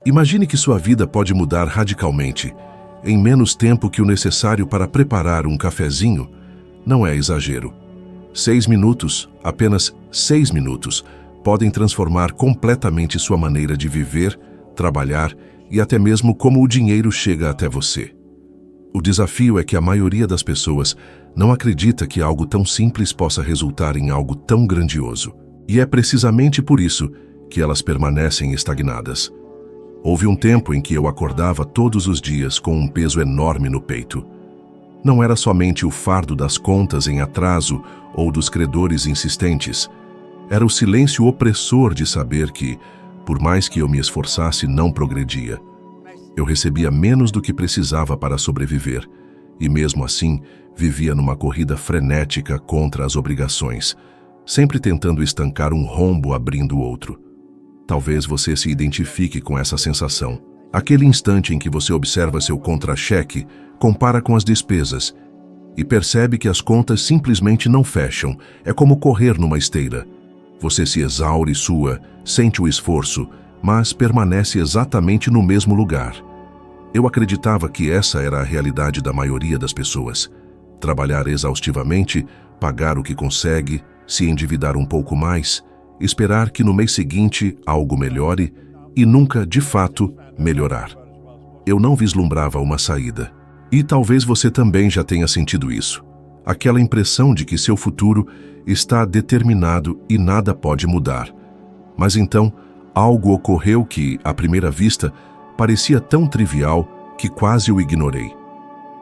Imagine que sua vida pode mudar radicalmente, em menos tempo que o necessário para preparar um cafezinho. Não é exagero. 6 minutos, apenas 6 minutos, podem transformar completamente sua maneira de viver, trabalhar e até mesmo como o dinheiro chega até você. O desafio é que a maioria das pessoas não acredita que algo tão simples possa resultar em algo tão grandioso. E é precisamente por isso que elas permanecem estagnadas. Houve um tempo em que eu acordava todos os dias com um peso enorme no peito. Não era somente o fardo das contas em atraso ou dos credores insistentes. Era o silêncio opressor de saber que, por mais que eu me esforçasse, não progredia. Eu recebia menos do que precisava para sobreviver, e mesmo assim, vivia numa corrida frenética contra as obrigações, sempre tentando estancar um rombo abrindo outro. Talvez você se identifique com essa sensação. Aquele instante em que você observa seu contra-cheque, compara com as despesas e percebe que as contas simplesmente não fecham. É como correr numa esteira. Você se exaure e sua, sente o esforço, mas permanece exatamente no mesmo lugar. Eu acreditava que essa era a realidade da maioria das pessoas. Trabalhar exaustivamente, pagar o que consegue, se endividar um pouco mais, esperar que no mês seguinte algo melhore e nunca, de fato, melhorar. Eu não vislumbrava uma saída. E talvez você também já tenha sentido isso. Aquela impressão de que seu futuro está determinado e nada pode mudar. Mas algo ocorreu que, à primeira vista, parecia tão trivial que quase o ignorei.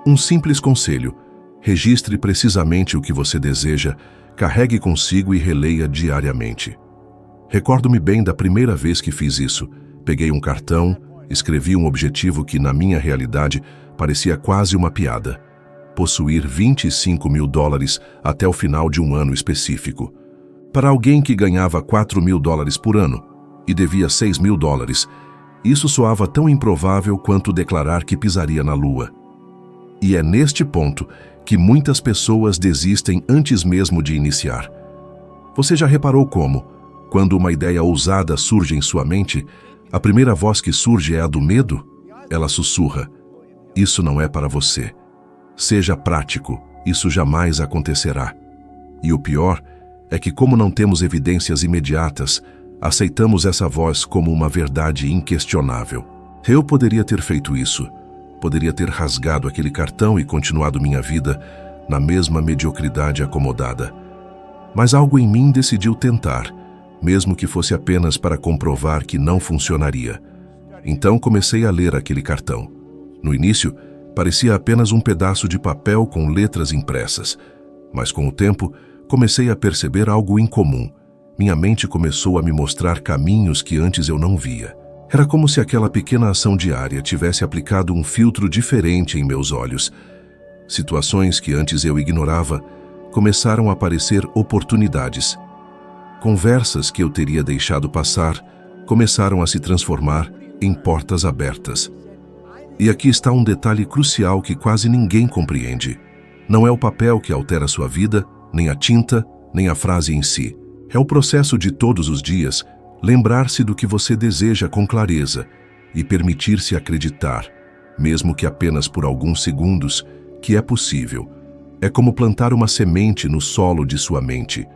Um simples conselho: registre precisamente o que você deseja, carregue consigo e releia diariamente. Recordo-me bem da primeira vez que fiz isso. Peguei um cartão, escrevi um objetivo que, na minha realidade, parecia quase uma piada: possuir $25.000 até o final de um ano específico. Para alguém que ganhava $4.000 por ano e devia $6.000, isso soava tão improvável quanto declarar que pisaria na lua. E é neste ponto que muitas pessoas desistem antes mesmo de iniciar. Você já reparou como, quando uma ideia ousada surge em sua mente, a primeira voz que surge é a do medo? Ela sussurra: isso não é para você. Seja prático, isso jamais acontecerá. E o pior é que, como não temos evidências imediatas, aceitamos essa voz como uma verdade inquestionável. Eu poderia ter feito isso. Poderia ter rasgado aquele cartão e continuado minha vida na mesma mediocridade acomodada. Mas algo em mim decidiu tentar, mesmo que fosse apenas para comprovar que não funcionaria. Então comecei a ler aquele cartão. No início, parecia apenas um pedaço de papel com letras impressas, mas com o tempo comecei a perceber algo incomum. Minha mente começou a me mostrar caminhos que antes eu não via. Era como se aquela pequena ação diária tivesse aplicado um filtro diferente em meus olhos. Situações que antes eu ignorava começaram a aparecer oportunidades. Conversas que eu teria deixado passar começaram a se transformar em portas abertas. E aqui está um detalhe crucial que quase ninguém compreende. Não é o papel que altera sua vida, nem a tinta, nem a frase em si. É o processo de todos os dias lembrar-se do que você deseja com clareza e permitir-se acreditar, mesmo que apenas por alguns segundos, que é possível. É como plantar uma semente no solo de sua mente.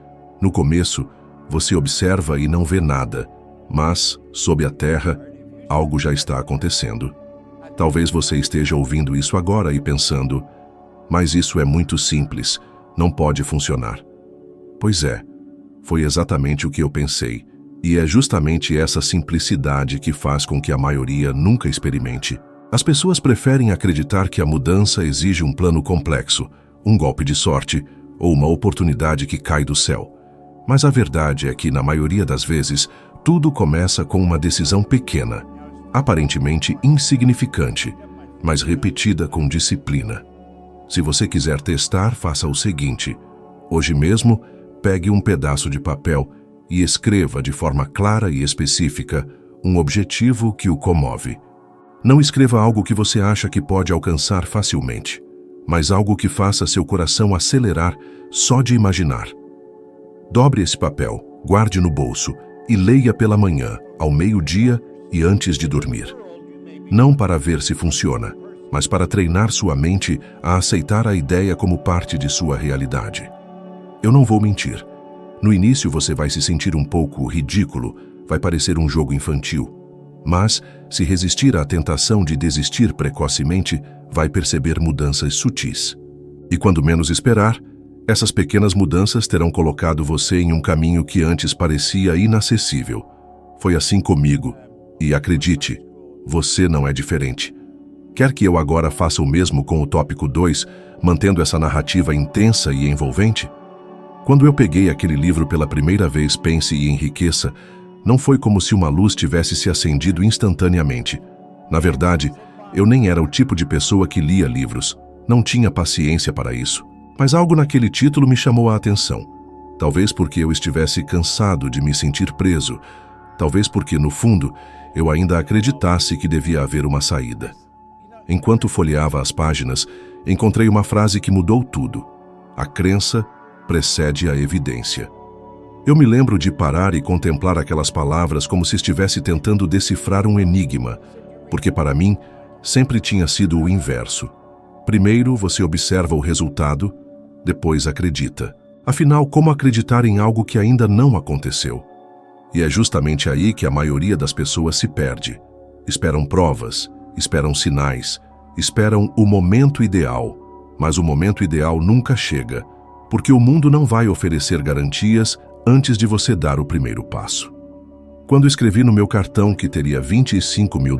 No começo, você observa e não vê nada, mas, sob a terra, algo já está acontecendo. Talvez você esteja ouvindo isso agora e pensando: mas isso é muito simples, não pode funcionar. Pois é, foi exatamente o que eu pensei, e é justamente essa simplicidade que faz com que a maioria nunca experimente. As pessoas preferem acreditar que a mudança exige um plano complexo, um golpe de sorte ou uma oportunidade que cai do céu. Mas a verdade é que, na maioria das vezes, tudo começa com uma decisão pequena, aparentemente insignificante, mas repetida com disciplina. Se você quiser testar, faça o seguinte: hoje mesmo, pegue um pedaço de papel e escreva de forma clara e específica um objetivo que o comove. Não escreva algo que você acha que pode alcançar facilmente, mas algo que faça seu coração acelerar só de imaginar. Dobre esse papel, guarde no bolso e leia pela manhã, ao meio-dia e antes de dormir. Não para ver se funciona, mas para treinar sua mente a aceitar a ideia como parte de sua realidade. Eu não vou mentir. No início você vai se sentir um pouco ridículo, vai parecer um jogo infantil. Mas, se resistir à tentação de desistir precocemente, vai perceber mudanças sutis. E quando menos esperar, essas pequenas mudanças terão colocado você em um caminho que antes parecia inacessível. Foi assim comigo, e acredite, você não é diferente. Quer que eu agora faça o mesmo com o tópico 2, mantendo essa narrativa intensa e envolvente? Quando eu peguei aquele livro pela primeira vez, Pense e Enriqueça, não foi como se uma luz tivesse se acendido instantaneamente. Na verdade, eu nem era o tipo de pessoa que lia livros. Não tinha paciência para isso. Mas algo naquele título me chamou a atenção. Talvez porque eu estivesse cansado de me sentir preso. Talvez porque, no fundo, eu ainda acreditasse que devia haver uma saída. Enquanto folheava as páginas, encontrei uma frase que mudou tudo. A crença precede a evidência. Eu me lembro de parar e contemplar aquelas palavras como se estivesse tentando decifrar um enigma, porque para mim sempre tinha sido o inverso. Primeiro você observa o resultado, depois acredita. Afinal, como acreditar em algo que ainda não aconteceu? E é justamente aí que a maioria das pessoas se perde. Esperam provas, esperam sinais, esperam o momento ideal, mas o momento ideal nunca chega, porque o mundo não vai oferecer garantias antes de você dar o primeiro passo. Quando escrevi no meu cartão que teria $25 mil,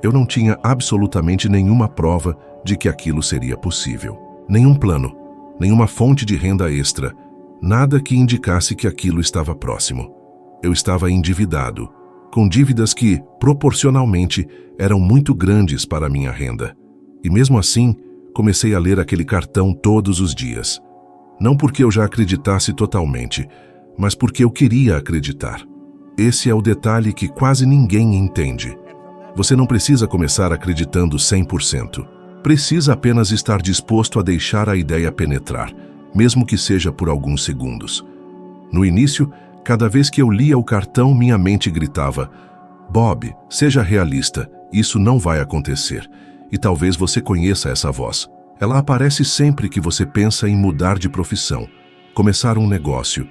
eu não tinha absolutamente nenhuma prova de que aquilo seria possível. Nenhum plano, nenhuma fonte de renda extra, nada que indicasse que aquilo estava próximo. Eu estava endividado, com dívidas que, proporcionalmente, eram muito grandes para a minha renda. E mesmo assim, comecei a ler aquele cartão todos os dias. Não porque eu já acreditasse totalmente, mas porque eu queria acreditar. Esse é o detalhe que quase ninguém entende. Você não precisa começar acreditando 100%. Precisa apenas estar disposto a deixar a ideia penetrar, mesmo que seja por alguns segundos. No início, cada vez que eu lia o cartão, minha mente gritava: Bob, seja realista, isso não vai acontecer. E talvez você conheça essa voz. Ela aparece sempre que você pensa em mudar de profissão, começar um negócio,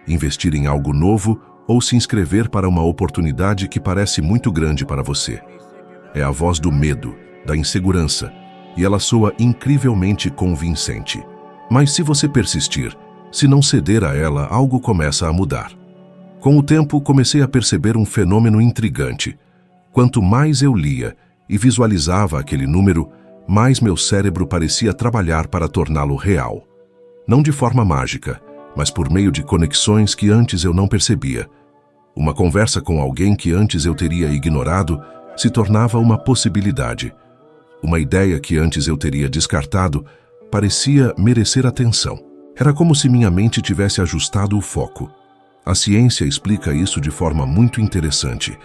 investir em algo novo ou se inscrever para uma oportunidade que parece muito grande para você. É a voz do medo, da insegurança, e ela soa incrivelmente convincente. Mas se você persistir, se não ceder a ela, algo começa a mudar. Com o tempo, comecei a perceber um fenômeno intrigante. Quanto mais eu lia e visualizava aquele número, mais meu cérebro parecia trabalhar para torná-lo real. Não de forma mágica, mas por meio de conexões que antes eu não percebia. Uma conversa com alguém que antes eu teria ignorado se tornava uma possibilidade. Uma ideia que antes eu teria descartado parecia merecer atenção. Era como se minha mente tivesse ajustado o foco. A ciência explica isso de forma muito interessante.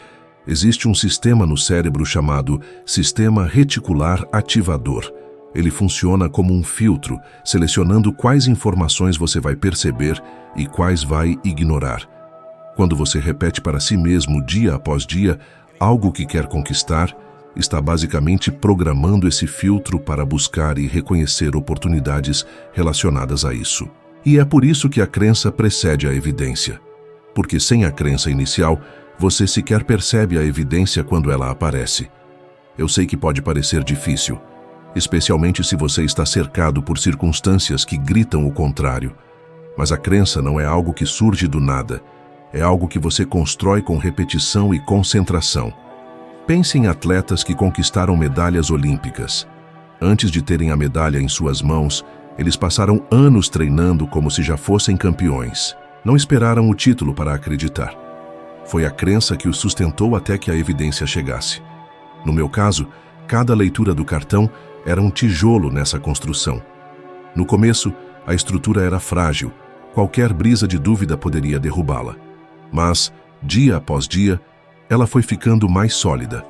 Existe um sistema no cérebro chamado sistema reticular ativador. Ele funciona como um filtro, selecionando quais informações você vai perceber e quais vai ignorar. Quando você repete para si mesmo, dia após dia, algo que quer conquistar, está basicamente programando esse filtro para buscar e reconhecer oportunidades relacionadas a isso. E é por isso que a crença precede a evidência. Porque sem a crença inicial, você sequer percebe a evidência quando ela aparece. Eu sei que pode parecer difícil, especialmente se você está cercado por circunstâncias que gritam o contrário. Mas a crença não é algo que surge do nada, é algo que você constrói com repetição e concentração. Pense em atletas que conquistaram medalhas olímpicas. Antes de terem a medalha em suas mãos, eles passaram anos treinando como se já fossem campeões. Não esperaram o título para acreditar. Foi a crença que os sustentou até que a evidência chegasse. No meu caso, cada leitura do cartão era um tijolo nessa construção. No começo, a estrutura era frágil, qualquer brisa de dúvida poderia derrubá-la. Mas, dia após dia, ela foi ficando mais sólida,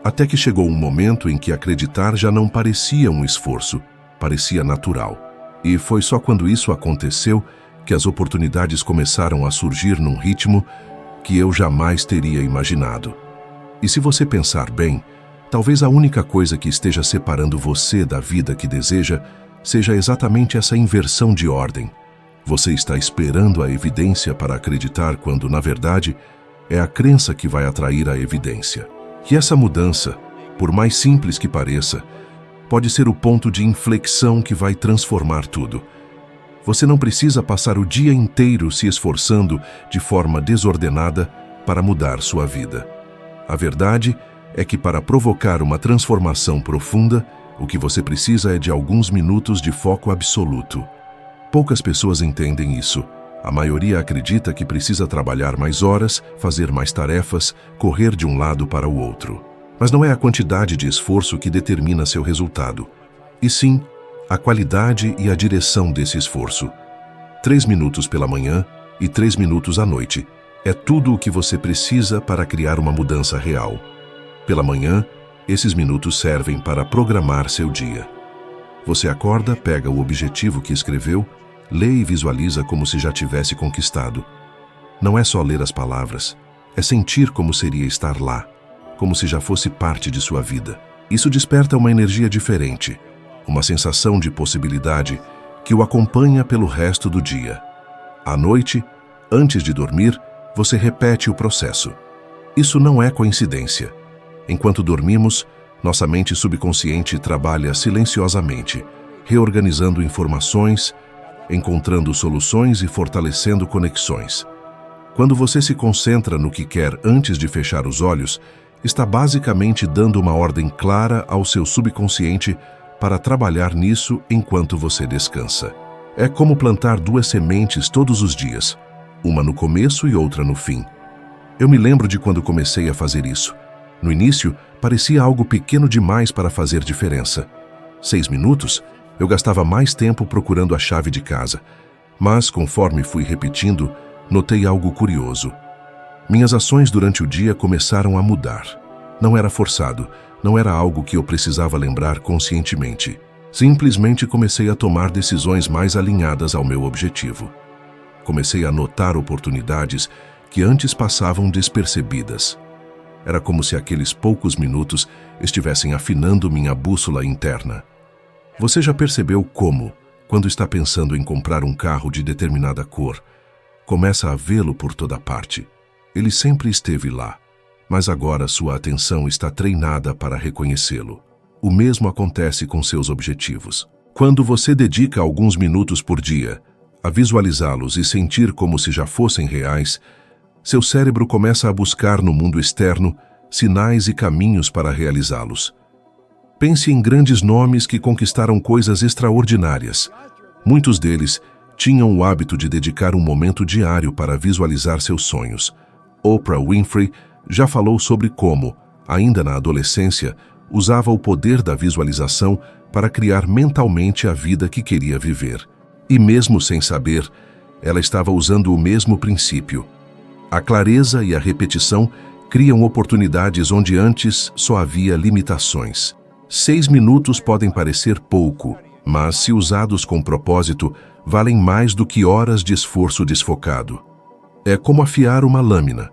até que chegou um momento em que acreditar já não parecia um esforço, parecia natural. E foi só quando isso aconteceu que as oportunidades começaram a surgir num ritmo que eu jamais teria imaginado. E se você pensar bem, talvez a única coisa que esteja separando você da vida que deseja seja exatamente essa inversão de ordem. Você está esperando a evidência para acreditar quando, na verdade, é a crença que vai atrair a evidência. Que essa mudança, por mais simples que pareça, pode ser o ponto de inflexão que vai transformar tudo. Você não precisa passar o dia inteiro se esforçando de forma desordenada para mudar sua vida. A verdade é que para provocar uma transformação profunda, o que você precisa é de alguns minutos de foco absoluto. Poucas pessoas entendem isso. A maioria acredita que precisa trabalhar mais horas, fazer mais tarefas, correr de um lado para o outro. Mas não é a quantidade de esforço que determina seu resultado, e sim a qualidade e a direção desse esforço. 3 minutos pela manhã e 3 minutos à noite é tudo o que você precisa para criar uma mudança real. Pela manhã, esses minutos servem para programar seu dia. Você acorda, pega o objetivo que escreveu, lê e visualiza como se já tivesse conquistado. Não é só ler as palavras, é sentir como seria estar lá, como se já fosse parte de sua vida. Isso desperta uma energia diferente, uma sensação de possibilidade que o acompanha pelo resto do dia. À noite, antes de dormir, você repete o processo. Isso não é coincidência. Enquanto dormimos, nossa mente subconsciente trabalha silenciosamente, reorganizando informações, encontrando soluções e fortalecendo conexões. Quando você se concentra no que quer antes de fechar os olhos, está basicamente dando uma ordem clara ao seu subconsciente para trabalhar nisso enquanto você descansa. É como plantar 2 sementes todos os dias, uma no começo e outra no fim. Eu me lembro de quando comecei a fazer isso. No início, parecia algo pequeno demais para fazer diferença. 6 minutos, eu gastava mais tempo procurando a chave de casa. Mas, conforme fui repetindo, notei algo curioso. Minhas ações durante o dia começaram a mudar. Não era forçado, não era algo que eu precisava lembrar conscientemente. Simplesmente comecei a tomar decisões mais alinhadas ao meu objetivo. Comecei a notar oportunidades que antes passavam despercebidas. Era como se aqueles poucos minutos estivessem afinando minha bússola interna. Você já percebeu como, quando está pensando em comprar um carro de determinada cor, começa a vê-lo por toda parte? Ele sempre esteve lá, mas agora sua atenção está treinada para reconhecê-lo. O mesmo acontece com seus objetivos. Quando você dedica alguns minutos por dia a visualizá-los e sentir como se já fossem reais, seu cérebro começa a buscar no mundo externo sinais e caminhos para realizá-los. Pense em grandes nomes que conquistaram coisas extraordinárias. Muitos deles tinham o hábito de dedicar um momento diário para visualizar seus sonhos. Oprah Winfrey já falou sobre como, ainda na adolescência, usava o poder da visualização para criar mentalmente a vida que queria viver. E mesmo sem saber, ela estava usando o mesmo princípio. A clareza e a repetição criam oportunidades onde antes só havia limitações. 6 minutos podem parecer pouco, mas se usados com propósito, valem mais do que horas de esforço desfocado. É como afiar uma lâmina.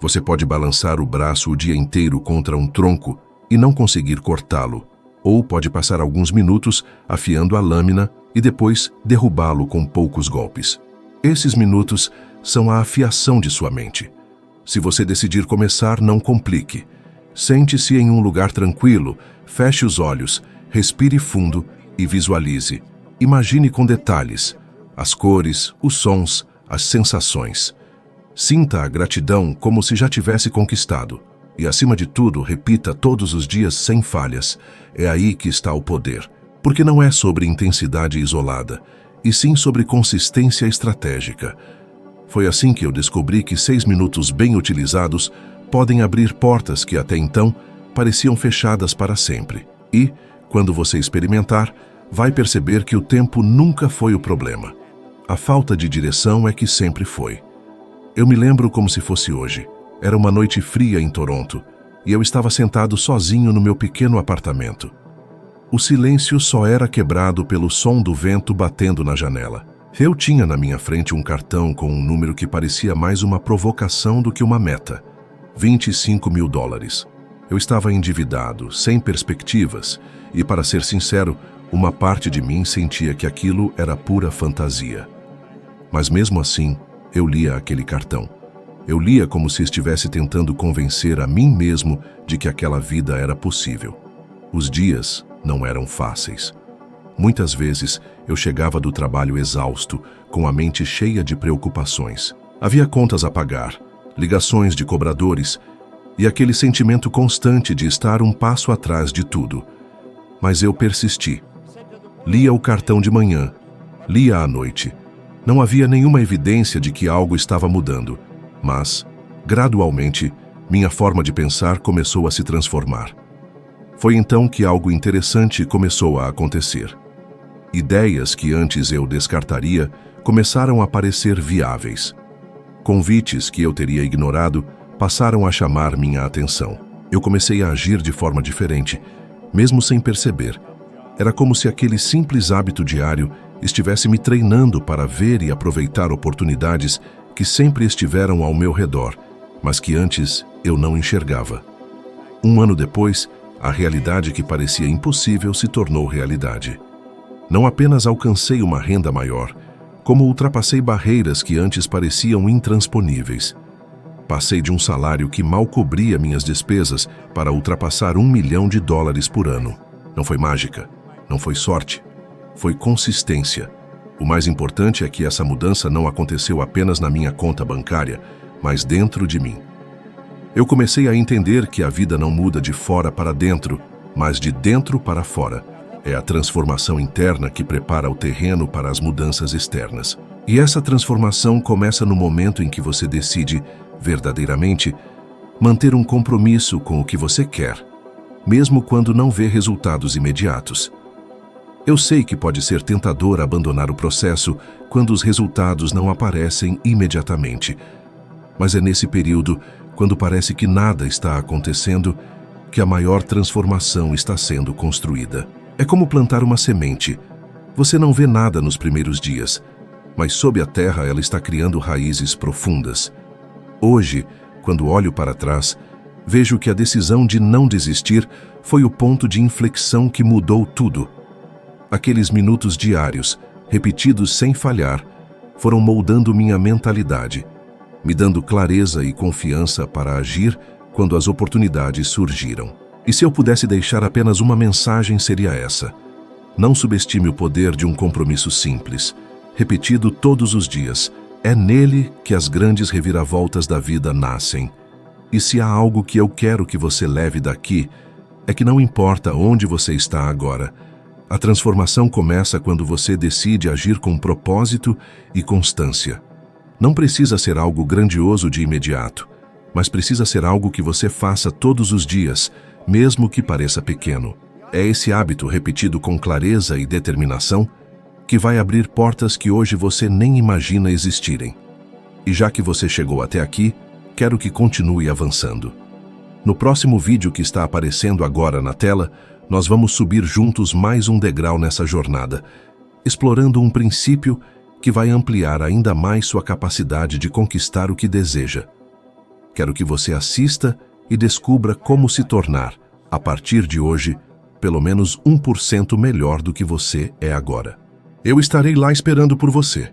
Você pode balançar o braço o dia inteiro contra um tronco e não conseguir cortá-lo, ou pode passar alguns minutos afiando a lâmina e depois derrubá-lo com poucos golpes. Esses minutos são a afiação de sua mente. Se você decidir começar, não complique. Sente-se em um lugar tranquilo, feche os olhos, respire fundo e visualize. Imagine com detalhes as cores, os sons, as sensações. Sinta a gratidão como se já tivesse conquistado. E, acima de tudo, repita todos os dias sem falhas. É aí que está o poder. Porque não é sobre intensidade isolada, e sim sobre consistência estratégica. Foi assim que eu descobri que 6 minutos bem utilizados podem abrir portas que até então pareciam fechadas para sempre. E, quando você experimentar, vai perceber que o tempo nunca foi o problema. A falta de direção é que sempre foi. Eu me lembro como se fosse hoje. Era uma noite fria em Toronto, e eu estava sentado sozinho no meu pequeno apartamento. O silêncio só era quebrado pelo som do vento batendo na janela. Eu tinha na minha frente um cartão com um número que parecia mais uma provocação do que uma meta. 25 mil dólares. Eu estava endividado, sem perspectivas, e, para ser sincero, uma parte de mim sentia que aquilo era pura fantasia. Mas mesmo assim, eu lia aquele cartão. Eu lia como se estivesse tentando convencer a mim mesmo de que aquela vida era possível. Os dias não eram fáceis. Muitas vezes eu chegava do trabalho exausto, com a mente cheia de preocupações. Havia contas a pagar, ligações de cobradores e aquele sentimento constante de estar um passo atrás de tudo. Mas eu persisti. Lia o cartão de manhã, lia à noite. Não havia nenhuma evidência de que algo estava mudando, mas, gradualmente, minha forma de pensar começou a se transformar. Foi então que algo interessante começou a acontecer. Ideias que antes eu descartaria começaram a parecer viáveis. Convites que eu teria ignorado passaram a chamar minha atenção. Eu comecei a agir de forma diferente, mesmo sem perceber. Era como se aquele simples hábito diário estivesse me treinando para ver e aproveitar oportunidades que sempre estiveram ao meu redor, mas que antes eu não enxergava. Um ano depois, a realidade que parecia impossível se tornou realidade. Não apenas alcancei uma renda maior, como ultrapassei barreiras que antes pareciam intransponíveis. Passei de um salário que mal cobria minhas despesas para ultrapassar $1 milhão por ano. Não foi mágica, não foi sorte, foi consistência. O mais importante é que essa mudança não aconteceu apenas na minha conta bancária, mas dentro de mim. Eu comecei a entender que a vida não muda de fora para dentro, mas de dentro para fora. É a transformação interna que prepara o terreno para as mudanças externas. E essa transformação começa no momento em que você decide, verdadeiramente, manter um compromisso com o que você quer, mesmo quando não vê resultados imediatos. Eu sei que pode ser tentador abandonar o processo quando os resultados não aparecem imediatamente. Mas é nesse período, quando parece que nada está acontecendo, que a maior transformação está sendo construída. É como plantar uma semente. Você não vê nada nos primeiros dias, mas sob a terra ela está criando raízes profundas. Hoje, quando olho para trás, vejo que a decisão de não desistir foi o ponto de inflexão que mudou tudo. Aqueles minutos diários, repetidos sem falhar, foram moldando minha mentalidade, me dando clareza e confiança para agir quando as oportunidades surgiram. E se eu pudesse deixar apenas uma mensagem, seria essa: não subestime o poder de um compromisso simples, repetido todos os dias. É nele que as grandes reviravoltas da vida nascem. E se há algo que eu quero que você leve daqui, é que não importa onde você está agora, a transformação começa quando você decide agir com propósito e constância. Não precisa ser algo grandioso de imediato, mas precisa ser algo que você faça todos os dias, mesmo que pareça pequeno. É esse hábito repetido com clareza e determinação que vai abrir portas que hoje você nem imagina existirem. E já que você chegou até aqui, quero que continue avançando. No próximo vídeo que está aparecendo agora na tela, nós vamos subir juntos mais um degrau nessa jornada, explorando um princípio que vai ampliar ainda mais sua capacidade de conquistar o que deseja. Quero que você assista e descubra como se tornar, a partir de hoje, pelo menos 1% melhor do que você é agora. Eu estarei lá esperando por você.